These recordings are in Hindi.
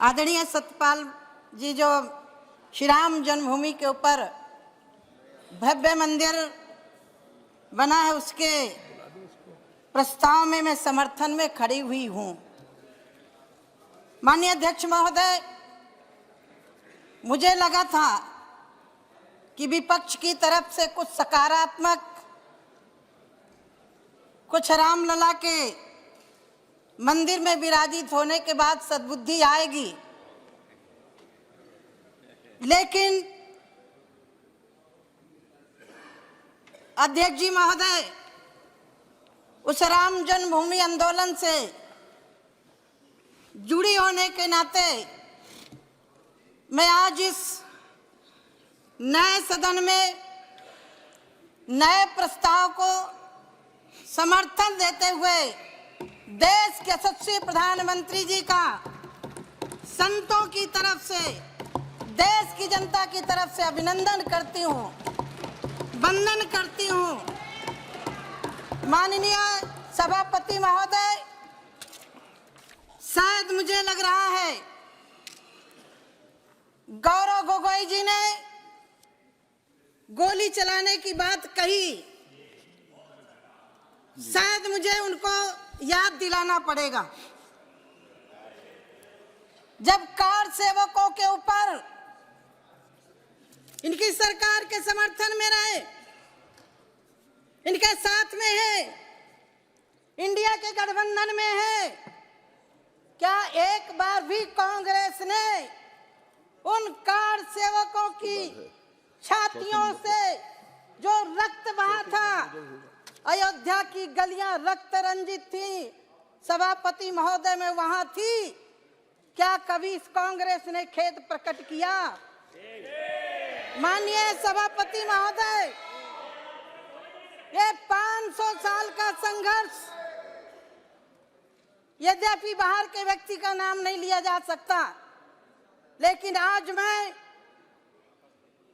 आदरणीय सत्यपाल जी जो श्री राम जन्मभूमि के ऊपर भव्य मंदिर बना है, उसके प्रस्ताव में मैं समर्थन में खड़ी हुई हूं। माननीय अध्यक्ष महोदय, मुझे लगा था कि विपक्ष की तरफ से कुछ सकारात्मक, कुछ रामलला के मंदिर में विराजित होने के बाद सद्बुद्धि आएगी, लेकिन अध्यक्ष जी महोदय, उस राम जन्मभूमि आंदोलन से जुड़ी होने के नाते मैं आज इस नए सदन में नए प्रस्ताव को समर्थन देते हुए देश के यशस्वी प्रधानमंत्री जी का संतों की तरफ से, देश की जनता की तरफ से अभिनंदन करती हूँ, वंदन करती हूँ। माननीय सभापति महोदय, शायद मुझे लग रहा है गौरव गोगोई जी ने गोली चलाने की बात कही, शायद मुझे उनको याद दिलाना पड़ेगा। जब कार सेवकों के ऊपर इनकी सरकार के समर्थन में रहे, इनके साथ में है, इंडिया के गठबंधन में है, क्या एक बार भी कांग्रेस ने उन कार सेवकों की छातियों से जो रक्त बहा था, अयोध्या की गलियां रक्त रंजित थी, सभापति महोदय में वहां थी, क्या कभी इस कांग्रेस ने खेद प्रकट किया? माननीय सभापति महोदय, ये 500 साल का संघर्ष, यद्यपि बाहर के व्यक्ति का नाम नहीं लिया जा सकता, लेकिन आज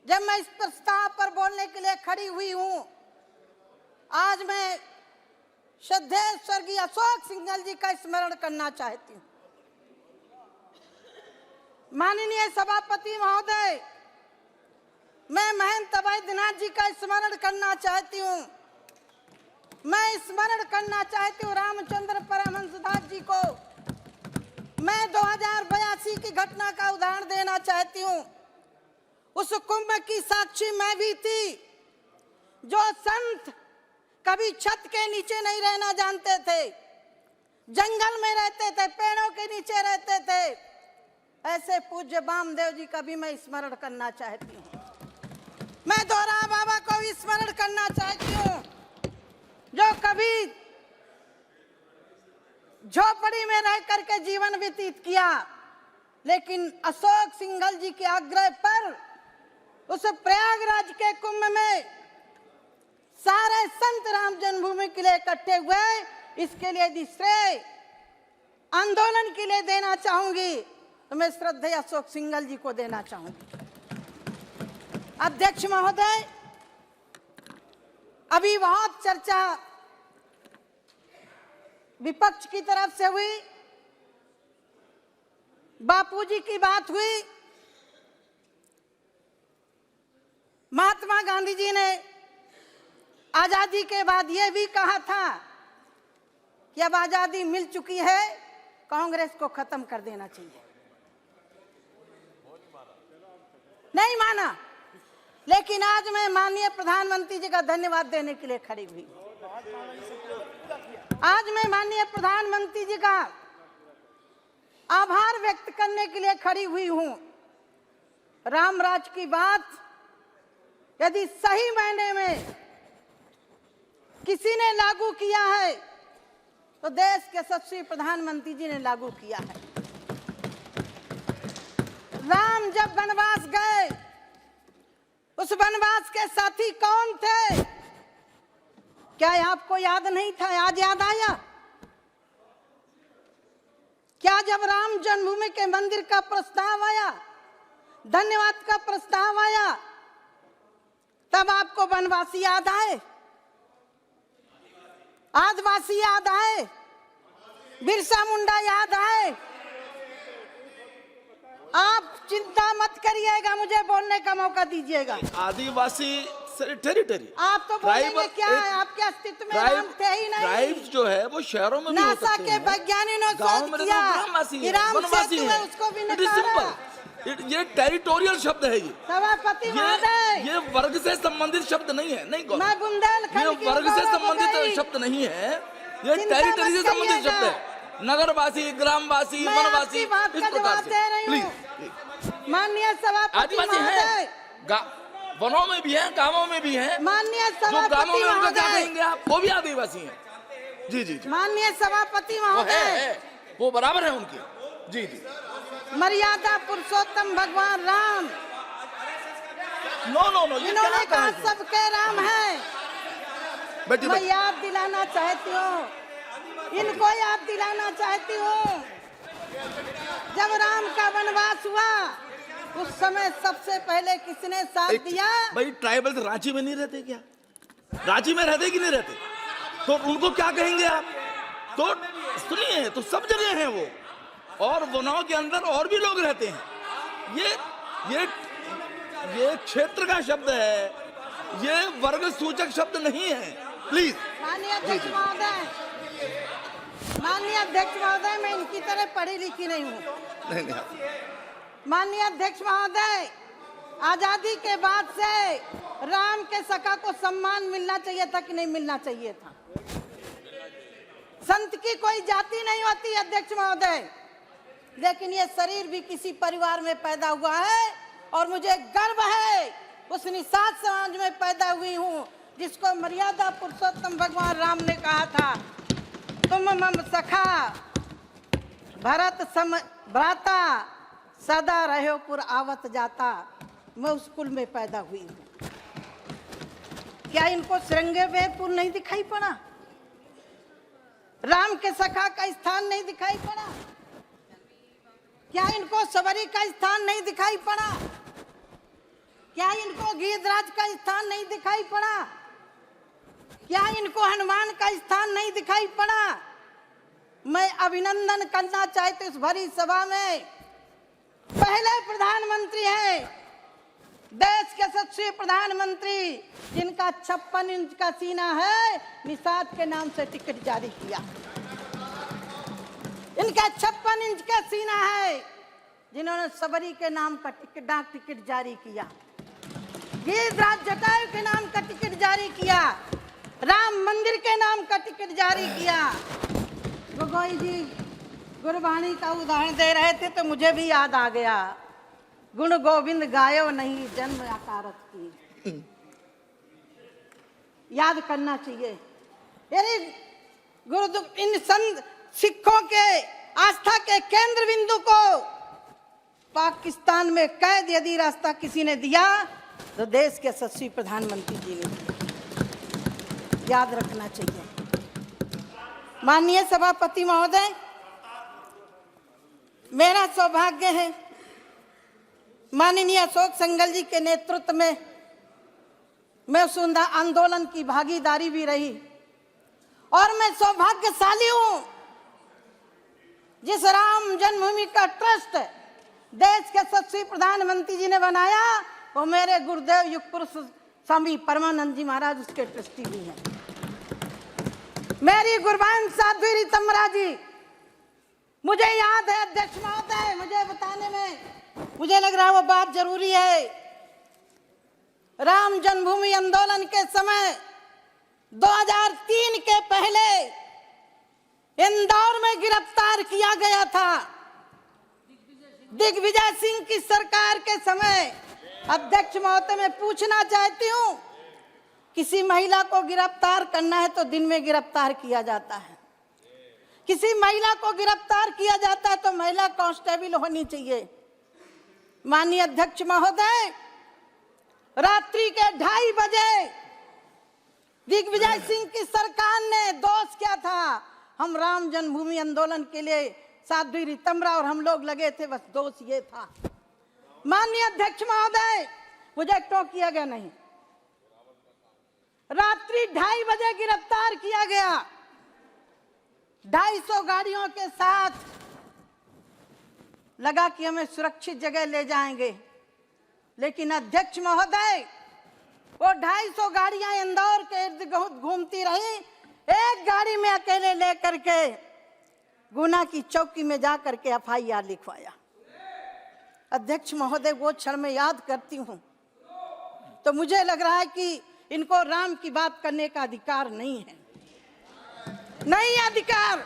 जब मैं इस प्रस्ताव पर बोलने के लिए खड़ी हुई हूं, आज मैं श्रद्धेय स्वर्गीय अशोक सिंघल जी का स्मरण करना चाहती हूँ। माननीय सभापति महोदय, मैं महंत वैद्यनाथ जी का स्मरण करना चाहती हूँ। मैं स्मरण करना चाहती हूँ रामचंद्र परमहंसदास जी को। मैं 2082 की घटना का उदाहरण देना चाहती हूँ। उस कुंभ की साक्षी मैं भी थी। जो संत कभी छत के नीचे नहीं रहना जानते थे, जंगल में रहते थे, पेड़ों के नीचे रहते थे, ऐसे पूज्य वामदेव जी का भी मैं स्मरण करना चाहती हूँ। मैं दोहरा बाबा को भी स्मरण करना चाहती हूँ, जो कभी झोपड़ी में रह करके जीवन व्यतीत किया, लेकिन अशोक सिंघल जी के आग्रह पर उस प्रयागराज के कुंभ में सारे संत राम जन्मभूमि के लिए इकट्ठे हुए। इसके लिए यदि श्रेय आंदोलन के लिए देना चाहूंगी तो मैं श्रद्धेय अशोक सिंघल जी को देना चाहूंगी। अध्यक्ष महोदय, अभी बहुत चर्चा विपक्ष की तरफ से हुई, बापूजी की बात हुई। महात्मा गांधी जी ने आजादी के बाद यह भी कहा था कि अब आजादी मिल चुकी है, कांग्रेस को खत्म कर देना चाहिए। नहीं माना, लेकिन आज मैं माननीय प्रधानमंत्री जी का धन्यवाद देने के लिए खड़ी हुई। आज मैं माननीय प्रधानमंत्री जी का आभार व्यक्त करने के लिए खड़ी हुई हूं। रामराज की बात यदि सही मायने में किसी ने लागू किया है तो देश के यशस्वी प्रधानमंत्री जी ने लागू किया है। राम जब वनवास गए, उस वनवास के साथी कौन थे? क्या आपको याद नहीं था? आज याद आया? क्या जब राम जन्मभूमि के मंदिर का प्रस्ताव आया, धन्यवाद का प्रस्ताव आया, तब आपको वनवासी याद आए, आदिवासी याद आए, बिरसा मुंडा याद आए? चिंता मत करिएगा, मुझे बोलने का मौका दीजिएगा। आदिवासी टेरिटरी, आप तो बोलेंगे क्या है, आपके अस्तित्व में राम थे ही नहीं। ट्राइब्स जो है वो शहरों में भी हो नासा सकते के हैं, वैज्ञानिकों ने गाँव सोच में तो किया ग्रामवासी कि है, राम वनवासी सेतु है। है, उसको भी It is नकारा। simple। ये टेरिटोरियल शब्द है, सभापति महोदय, ये वर्ग से संबंधित शब्द नहीं है। नहीं गौरव, मैं बुंदेलखंड ये की वर्ग से गौरव हो संबंधित गई। शब्द नहीं है, ये चिंता टेरिटरी मत से संबंधित करिएगा। शब्द है। नगरवासी, ग्रामवासी, मैं वनवासी, आपकी बात इस का प्रकार जवाब से दे रही प्लीज। हूँ। माननीय सभापति आदिवासी महोदय, हैं, वनों में भी हैं, गांवों में भी हैं। माननीय जो सभापति गांवों में उनका क्या महोदय, कहेंगे आप, वो भी आदिवासी हैं। जी जी जी, माननीय सभापति वो महोदय, है, वो बराबर है उनकी। जी जी, मर्यादा पुरुषोत्तम भगवान राम, नो नो नो, ये इन्होंने क्या कहा कहा सबके राम है। बेटी मैं बेटी, याद दिलाना चाहती हूँ, इनको याद दिलाना चाहती हूँ, जब राम का वनवास हुआ उस समय सबसे पहले किसने साथ दिया? भाई ट्राइबल्स रांची में नहीं रहते क्या? रांची में रहते कि नहीं रहते? तो उनको क्या कहेंगे आप? तो सुनिए, तो सब जगह हैं वो, और वनों के अंदर और भी लोग रहते हैं। ये क्षेत्र का शब्द है, ये वर्ग सूचक शब्द नहीं है। प्लीज। माननीय अध्यक्ष महोदय, माननीय अध्यक्ष महोदय, मैं इनकी तरह पढ़ी लिखी नहीं हूँ। नहीं, माननीय अध्यक्ष महोदय, आजादी के बाद से राम के सखा को सम्मान मिलना चाहिए था कि नहीं मिलना चाहिए था? संत की कोई जाति नहीं होती अध्यक्ष महोदय, लेकिन ये शरीर भी किसी परिवार में पैदा हुआ है और मुझे गर्व है उस निषाद समाज में पैदा हुई हूँ जिसको मर्यादा पुरुषोत्तम भगवान राम ने कहा था, तुम मम सखा भरत सम भ्राता सदा रहो पुर आवत जाता। मैं उस कुल में पैदा हुई हूँ। क्या इनको श्रृंगे वेदपुर नहीं दिखाई पड़ा? राम के सखा का स्थान नहीं दिखाई पड़ा? क्या इनको सबरी का स्थान नहीं दिखाई पड़ा? क्या इनको गीधराज का स्थान नहीं दिखाई पड़ा? क्या इनको हनुमान का स्थान नहीं दिखाई पड़ा? मैं अभिनंदन करना चाहती हूँ इस भरी सभा में, पहले प्रधानमंत्री हैं, देश के यशस्वी प्रधानमंत्री जिनका 56 इंच का सीना है, निषाद के नाम से टिकट जारी किया। इनका 56 इंच का सीना है, जिन्होंने सबरी के नाम का टिकट, डाक टिकट जारी किया, गीधराज जटायु के नाम का टिकट जारी किया, राम मंदिर के नाम का टिकट जारी किया। गोगोई जी गुरबाणी का उदाहरण दे रहे थे तो मुझे भी याद आ गया, गुण गोविंद गायो नहीं जन्म अकारत की। याद करना चाहिए। यानी गुरु इन संत सिखों के आस्था के केंद्र बिंदु को पाकिस्तान में कैद यदि रास्ता किसी ने दिया तो देश के यशस्वी प्रधानमंत्री जी ने दिया। याद रखना चाहिए। माननीय सभापति महोदय, मेरा सौभाग्य है माननीय अशोक संगल जी के नेतृत्व में मैं उस आंदोलन की भागीदारी भी रही और मैं सौभाग्यशाली हूं जिस राम जन्मभूमि का ट्रस्ट देश के यशस्वी प्रधानमंत्री जी ने बनाया वो मेरे गुरुदेव युग पुरुष स्वामी परमानंद जी महाराज उसके ट्रस्टी भी हैं। मेरी गुरबान साध्वी रीतमरा जी, मुझे याद है अध्यक्ष महोदय, मुझे बताने में मुझे लग रहा है वो बात जरूरी है। राम जन्मभूमि आंदोलन के समय 2003 के पहले इंदौर में गिरफ्तार किया गया था। दिग्विजय सिंह की सरकार के समय अध्यक्ष महोदय मैं पूछना चाहती हूँ, किसी महिला को गिरफ्तार करना है तो दिन में गिरफ्तार किया जाता है, किसी महिला को गिरफ्तार किया जाता है तो महिला कांस्टेबल होनी चाहिए। माननीय अध्यक्ष महोदय, रात्रि के 2:30 बजे दिग्विजय सिंह की सरकार ने दोष क्या था, हम राम जन्मभूमि आंदोलन के लिए साध्वी रीतमरा और हम लोग लगे थे, बस दोष ये था। माननीय अध्यक्ष महोदय, मुझे टोक किया गया नहीं, रात्रि 2:30 बजे गिरफ्तार किया गया। 250 गाड़ियों के साथ लगा कि हमें सुरक्षित जगह ले जाएंगे, लेकिन अध्यक्ष महोदय वो 250 गाड़ियां इंदौर के इर्द गिर्द घूमती रही, एक गाड़ी में अकेले लेकर के गुना की चौकी में जा करके FIR लिखवाया। अध्यक्ष महोदय वो क्षण में याद करती हूँ तो मुझे लग रहा है कि इनको राम की बात करने का अधिकार नहीं है, नहीं अधिकार।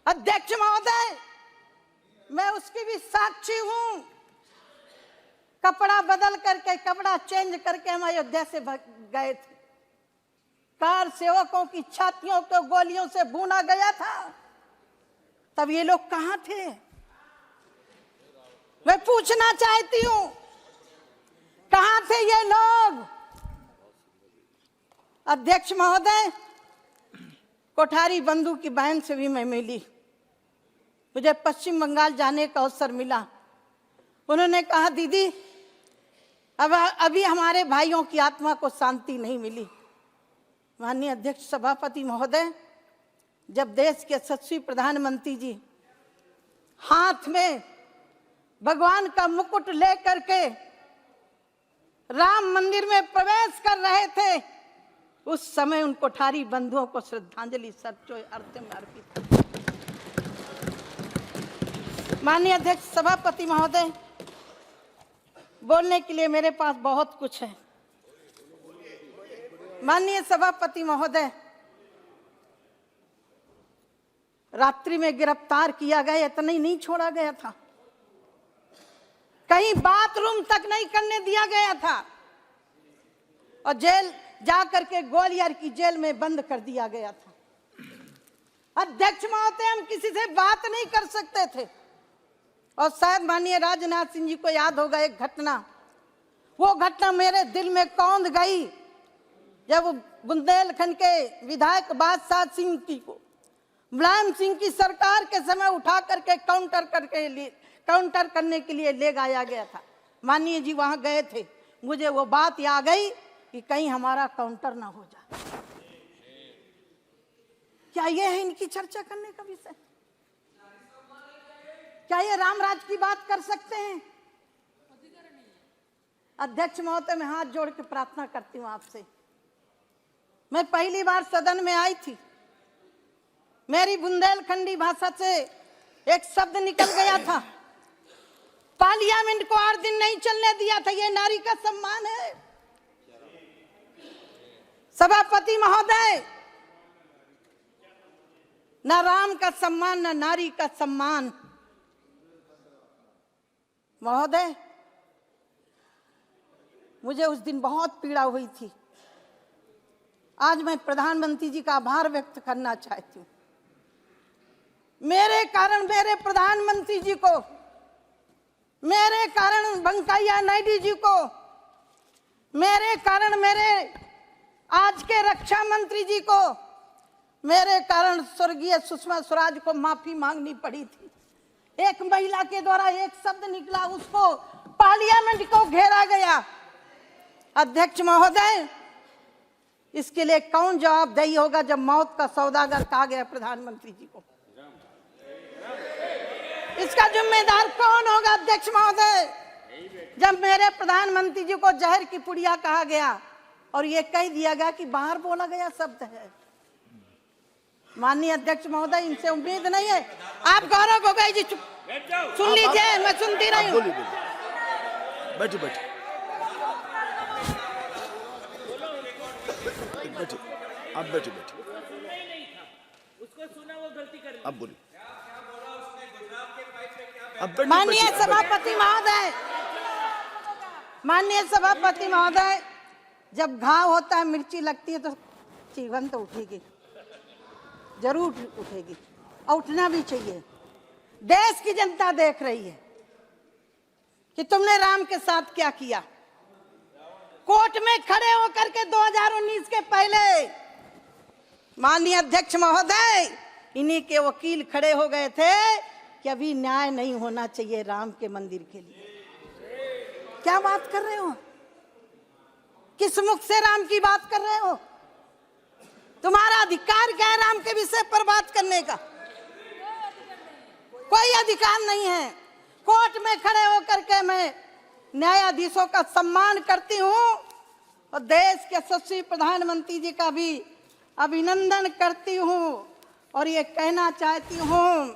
अध्यक्ष महोदय मैं उसकी भी साक्षी हूं, कपड़ा बदल करके, कपड़ा चेंज करके हम अयोध्या से गए थे। कार सेवकों की छातियों को गोलियों से भूना गया था, तब ये लोग कहां थे? मैं पूछना चाहती हूं, कहां थे ये लोग? अध्यक्ष महोदय कोठारी बंधु की बहन से भी मैं मिली, मुझे पश्चिम बंगाल जाने का अवसर मिला। उन्होंने कहा दीदी अभी हमारे भाइयों की आत्मा को शांति नहीं मिली। माननीय अध्यक्ष सभापति महोदय, जब देश के यशस्वी प्रधानमंत्री जी हाथ में भगवान का मुकुट लेकर के राम मंदिर में प्रवेश कर रहे थे, उस समय उन कोठारी बंधुओं को श्रद्धांजलि सर्वोच्च अर्थ में अर्पित। माननीय अध्यक्ष सभापति महोदय, बोलने के लिए मेरे पास बहुत कुछ है। माननीय सभापति महोदय, रात्रि में गिरफ्तार किया गया, इतना ही नहीं छोड़ा गया था, कहीं बाथरूम तक नहीं करने दिया गया था और जेल जाकर के ग्वालियर की जेल में बंद कर दिया गया था। अध्यक्ष महोदय हम किसी से बात नहीं कर सकते थे और शायद माननीय राजनाथ सिंह जी को याद होगा एक घटना, वो घटना मेरे दिल में कौंध गई जब बुंदेलखंड के विधायक बादशाह सिंह जी को मुलायम सिंह की सरकार के समय उठा करके काउंटर करने के लिए ले जाया गया था। माननीय जी वहां गए थे, मुझे वो बात याद गई कि कहीं हमारा काउंटर ना हो जाए। क्या ये है इनकी चर्चा करने का विषय? क्या ये रामराज की बात कर सकते हैं? अध्यक्ष महोदय, मैं हाथ जोड़ के प्रार्थना करती हूं आपसे। मैं पहली बार सदन में आई थी, मेरी बुंदेलखंडी भाषा से एक शब्द निकल गया था, पार्लियामेंट को 8 दिन नहीं चलने दिया था। ये नारी का सम्मान है। सभापति महोदय, न राम का सम्मान न नारी का सम्मान। महोदय, मुझे उस दिन बहुत पीड़ा हुई थी। आज मैं प्रधानमंत्री जी का आभार व्यक्त करना चाहती हूँ। मेरे कारण मेरे प्रधानमंत्री जी को, मेरे कारण वेंकैया नायडू जी को, मेरे कारण मेरे आज के रक्षा मंत्री जी को, मेरे कारण स्वर्गीय सुषमा स्वराज को माफी मांगनी पड़ी थी। एक महिला के द्वारा एक शब्द निकला, उसको पार्लियामेंट को घेरा गया। अध्यक्ष महोदय, इसके लिए कौन जवाबदेही होगा जब मौत का सौदागर कहा गया प्रधानमंत्री जी को? इसका जिम्मेदार कौन होगा अध्यक्ष महोदय? जब मेरे प्रधानमंत्री जी को जहर की पुड़िया कहा गया और ये कह दिया गया कि बाहर बोला गया शब्द है। माननीय अध्यक्ष महोदय, इनसे उम्मीद नहीं है। आप गौरव गोगोई जी सुन लीजिए, मैं सुनती रही हूँ। बैठिए बैठिए, आप बैठिए बैठिए, अब बोलिए। माननीय सभापति महोदय, माननीय सभापति महोदय, जब घाव होता है, मिर्ची लगती है तो जीवन तो उठेगी, जरूर उठेगी और उठना भी चाहिए। देश की जनता देख रही है कि तुमने राम के साथ क्या किया। कोर्ट में खड़े होकर के 2019 के पहले माननीय अध्यक्ष महोदय, इन्हीं के वकील खड़े हो गए थे कि अभी न्याय नहीं होना चाहिए राम के मंदिर के लिए। क्या बात कर रहे हो? किस मुख से राम की बात कर रहे हो? तुम्हारा अधिकार क्या है राम के विषय पर बात करने का? कोई अधिकार नहीं है। कोर्ट में खड़े होकर के मैं न्यायाधीशों का सम्मान करती हूँ और देश के यशस्वी प्रधानमंत्री जी का भी अभिनंदन करती हूँ और ये कहना चाहती हूँ,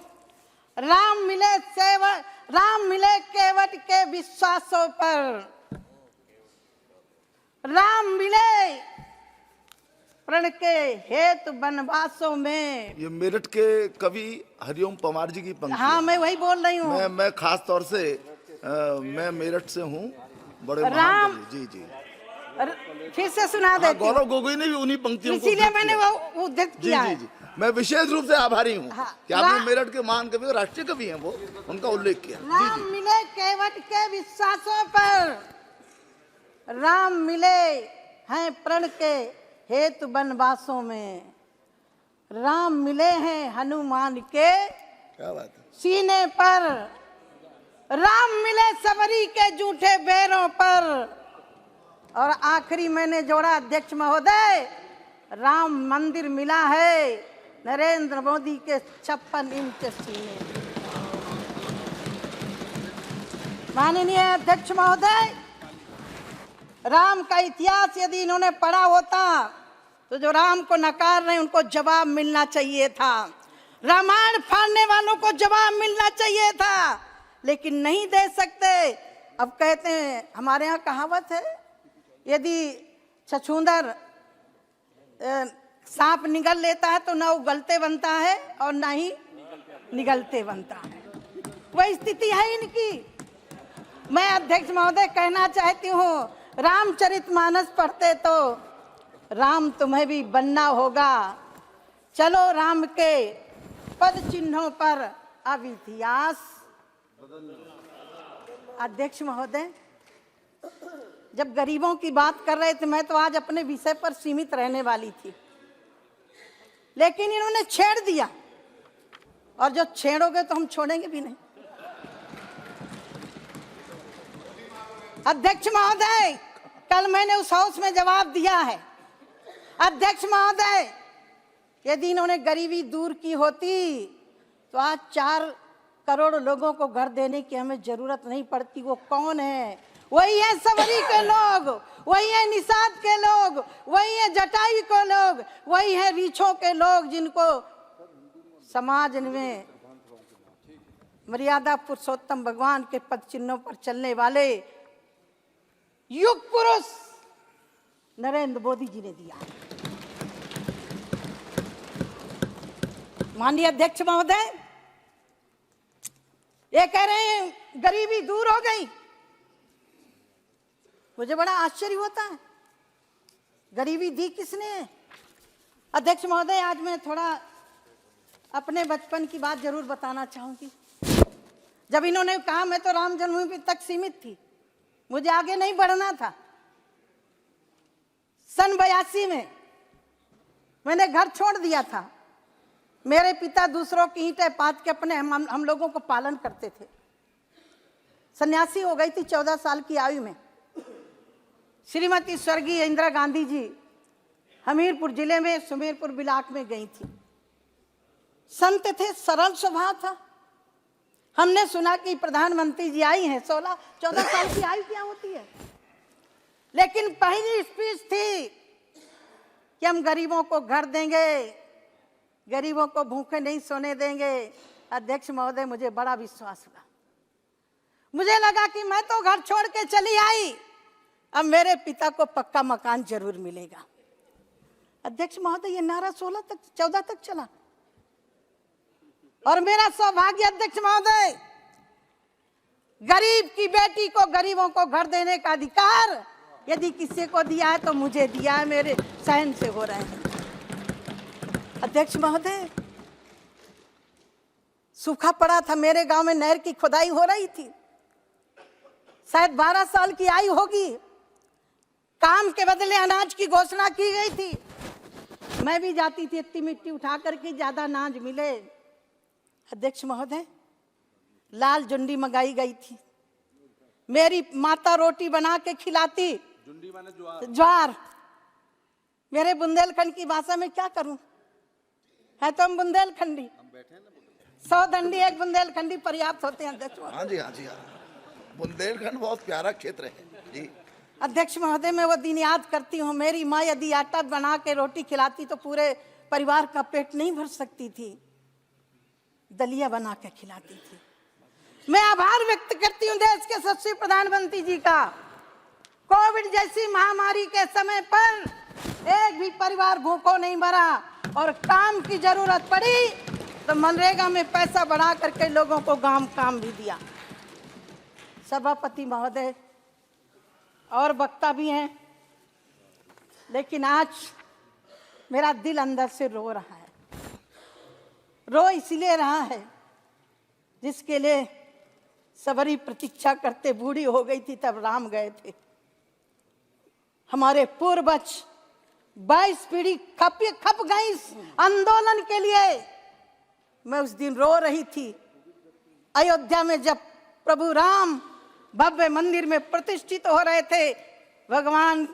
राम मिले केवट के विश्वासों पर, राम मिले प्रण के हेतु वनवासों में। ये मेरठ के कवि हरिओम पवार जी की पंक्ति। हाँ, मैं वही बोल रही हूँ। मैं खास तौर से मैं मेरठ से हूँ, बड़े महान राम कवि। जी फिर से सुना देती हूँ। गौरव गोगोई ने भी उन्हीं पंक्तियों को इसीलिए मैंने वो उद्धृत किया है। जी। मैं विशेष रूप से आभारी हूँ हाँ, कि आपने मेरठ के महान कवि और राष्ट्रीय कवि हैं वो, उनका उल्लेख किया। राम मिले केवट के विश्वासों पर, राम मिले हैं प्रण के हेतु वनवासों में, राम मिले हैं हनुमान के क्या बात है, सीने पर, राम मिले सबरी के जूठे बैरों पर। और आखिरी मैंने जोड़ा अध्यक्ष महोदय, राम मंदिर मिला है नरेंद्र मोदी के 56 इंच सीने। माननीय अध्यक्ष महोदय, राम का इतिहास यदि इन्होंने पढ़ा होता तो जो राम को नकार रहे उनको जवाब मिलना चाहिए था, रामायण फाड़ने वालों को जवाब मिलना चाहिए था, लेकिन नहीं दे सकते। अब कहते हैं, हमारे यहाँ कहावत है, यदि छछूंदर सांप निगल लेता है तो ना उगलते बनता है और ना ही निगलते बनता है। वह स्थिति है इनकी। मैं अध्यक्ष महोदय कहना चाहती हूँ, रामचरितमानस पढ़ते तो राम तुम्हें भी बनना होगा। चलो राम के पद चिन्हों पर अब इतिहास। अध्यक्ष महोदय, जब गरीबों की बात कर रहे थे, मैं तो आज अपने विषय पर सीमित रहने वाली थी, लेकिन इन्होंने छेड़ दिया, और जो छेड़ोगे तो हम छोड़ेंगे भी नहीं। अध्यक्ष महोदय, कल मैंने उस हाउस में जवाब दिया है। अध्यक्ष महोदय, यदि इन्होंने गरीबी दूर की होती तो आज 4 करोड़ लोगों को घर देने की हमें जरूरत नहीं पड़ती। वो कौन है? वही है सबरी के लोग, वही है निषाद के लोग, वही है जटाई के लोग, वही है रीछों के लोग, जिनको समाज में मर्यादा पुरुषोत्तम भगवान के पद चिन्हों पर चलने वाले युग पुरुष नरेंद्र मोदी जी ने दिया। माननीय अध्यक्ष महोदय, ये कह रहे हैं गरीबी दूर हो गई। मुझे बड़ा आश्चर्य होता है, गरीबी दी किसने? अध्यक्ष महोदय, आज मैं थोड़ा अपने बचपन की बात जरूर बताना चाहूंगी। जब इन्होंने कहा मैं तो राम जन्मभूमि तक सीमित थी, मुझे आगे नहीं बढ़ना था। सन 82 में मैंने घर छोड़ दिया था। मेरे पिता दूसरों की ईंटें पात के अपने हम लोगों को पालन करते थे। सन्यासी हो गई थी 14 साल की आयु में। श्रीमती स्वर्गीय इंदिरा गांधी जी हमीरपुर जिले में सुमेरपुर ब्लॉक में गई थी। संत थे, सरल स्वभाव था। हमने सुना कि प्रधानमंत्री जी आई हैं, 14 साल की आयु क्या होती है, लेकिन पहली स्पीच थी कि हम गरीबों को घर देंगे, गरीबों को भूखे नहीं सोने देंगे। अध्यक्ष महोदय, मुझे बड़ा विश्वास हुआ। मुझे लगा कि मैं तो घर छोड़ के चली आई, अब मेरे पिता को पक्का मकान जरूर मिलेगा। अध्यक्ष महोदय, ये नारा 14 तक चला, और मेरा सौभाग्य अध्यक्ष महोदय, गरीब की बेटी को, गरीबों को घर देने का अधिकार यदि किसी को दिया है तो मुझे दिया है। मेरे सहन से हो रहे हैं। अध्यक्ष महोदय, सूखा पड़ा था मेरे गांव में, नहर की खुदाई हो रही थी। शायद 12 साल की आयु होगी। काम के बदले अनाज की घोषणा की गई थी। मैं भी जाती थी इतनी मिट्टी उठा करके, ज्यादा अनाज मिले। अध्यक्ष महोदय, लाल जुंडी मंगाई गई थी। मेरी माता रोटी बना के खिलाती। जुंडी माने ज्वार। मेरे बुंदेलखंड की भाषा में क्या करूं, है तो हम बुंदेलखंडी। 100 दंडी 1 बुंदेलखंडी पर्याप्त होते हैं अध्यक्ष महोदय। हाँ जी, हाँ जी, हाँ। बुंदेलखंड बहुत प्यारा क्षेत्र है जी। अध्यक्ष महोदय, मैं वो दिन याद करती हूँ, मेरी माँ यदि आटा बना के रोटी खिलाती तो पूरे परिवार का पेट नहीं भर सकती थी, दलिया बना के खिलाती थी। मैं आभार व्यक्त करती हूँ देश के यशस्वी प्रधानमंत्री जी का। कोविड जैसी महामारी के समय पर एक भी परिवार भूखों नहीं मरा, और काम की जरूरत पड़ी तो मनरेगा में पैसा बढ़ा करके लोगों को काम भी दिया। सभापति महोदय और वक्ता भी हैं, लेकिन आज मेरा दिल अंदर से रो रहा है। रो इसलिए रहा है जिसके लिए सबरी प्रतीक्षा करते बूढ़ी हो गई थी तब राम गए थे। हमारे पूर्वज 22 पीढ़ी खप गई इस आंदोलन के लिए। मैं उस दिन रो रही थी अयोध्या में जब प्रभु राम भव्य मंदिर में प्रतिष्ठित हो रहे थे, भगवान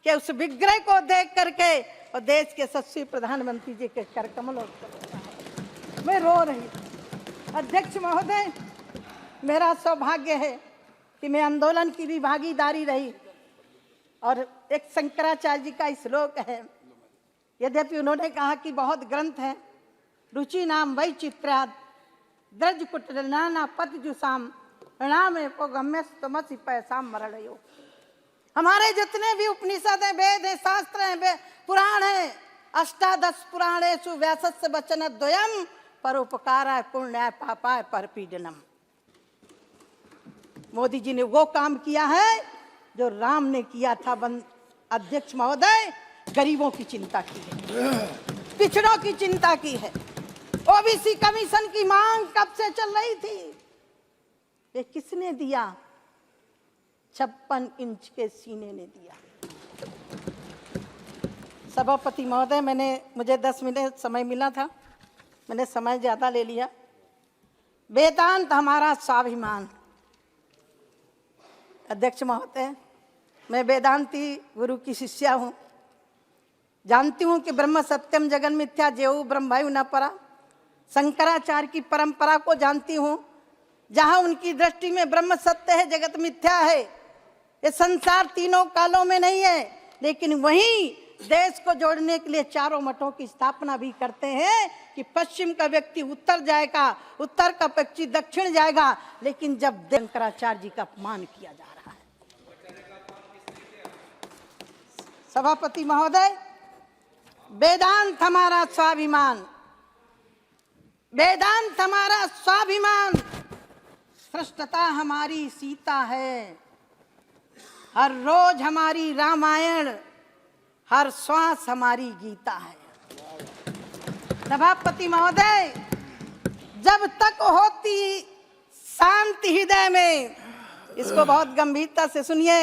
के उस विग्रह को देख करके और देश के यशस्वी प्रधानमंत्री जी के कर कमलों को मैं रो रही थी। अध्यक्ष महोदय, मेरा सौभाग्य है कि मैं आंदोलन की भी भागीदारी रही, और एक शंकराचार्य जी का श्लोक है, यद्यपि उन्होंने कहा कि बहुत ग्रंथ हैं, रुचि नाम वैचित्र्याद द्रज कुटिल नाना पतजुसाम प्रणामे को गम्यस्तमसि पैसाम मरणयो। हमारे जितने भी उपनिषद हैं, वेद हैं, शास्त्र हैं, पुराण हैं, अष्टादश पुराणेषु व्यासस्य वचन द्वयम परोपकाराय पुण्याय पापाय परपीडनम। मोदी जी ने वो काम किया है जो राम ने किया था। अध्यक्ष महोदय, गरीबों की चिंता की है, पिछड़ों की चिंता की है। ओबीसी कमीशन की मांग कब से चल रही थी, ये किसने दिया? 56 इंच के सीने ने दिया। सभापति महोदय, मुझे 10 मिनट समय मिला था, मैंने समय ज्यादा ले लिया। वेदांत हमारा स्वाभिमान। अध्यक्ष महोदय, मैं वेदांती गुरु की शिष्या हूँ। जानती हूँ कि ब्रह्म सत्यम जगन मिथ्या जेऊ ब्रह्मयु न परा। शंकराचार्य की परंपरा को जानती हूँ, जहाँ उनकी दृष्टि में ब्रह्म सत्य है, जगत मिथ्या है। ये संसार तीनों कालों में नहीं है, लेकिन वहीं देश को जोड़ने के लिए चारों मठों की स्थापना भी करते हैं कि पश्चिम का व्यक्ति उत्तर जाएगा, उत्तर का व्यक्ति दक्षिण जाएगा। लेकिन जब शंकराचार्य जी का अपमान किया जा रहा है। सभापति महोदय, वेदांत हमारा स्वाभिमान, वेदांत हमारा स्वाभिमान, श्रेष्ठता हमारी सीता है, हर रोज हमारी रामायण, हर श्वास हमारी गीता है। सभापति महोदय, जब तक होती शांति हृदय में, इसको बहुत गंभीरता से सुनिए।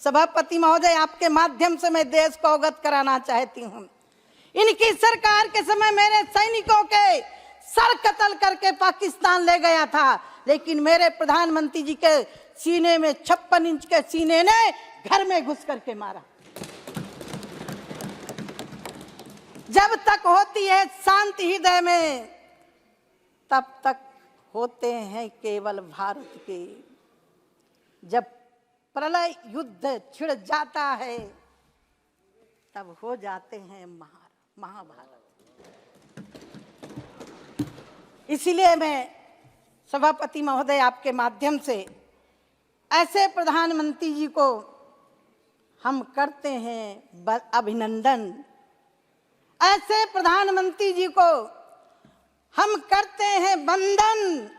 सभापति महोदय, आपके माध्यम से मैं देश को अवगत कराना चाहती हूँ। इनकी सरकार के समय मेरे सैनिकों के सर कत्ल करके पाकिस्तान ले गया था, लेकिन मेरे प्रधानमंत्री जी के सीने में 56 इंच के सीने ने घर में घुस करके मारा। जब तक होती है शांति हृदय में, तब तक होते हैं केवल भारत के। जब प्रलय युद्ध छिड़ जाता है, तब हो जाते हैं महाभारत। इसीलिए मैं सभापति महोदय आपके माध्यम से ऐसे प्रधानमंत्री जी को हम करते हैं अभिनंदन। ऐसे प्रधानमंत्री जी को हम करते हैं वंदन।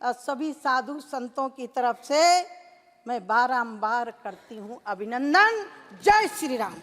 और सभी साधु संतों की तरफ से मैं बारंबार करती हूँ अभिनंदन। जय श्री राम।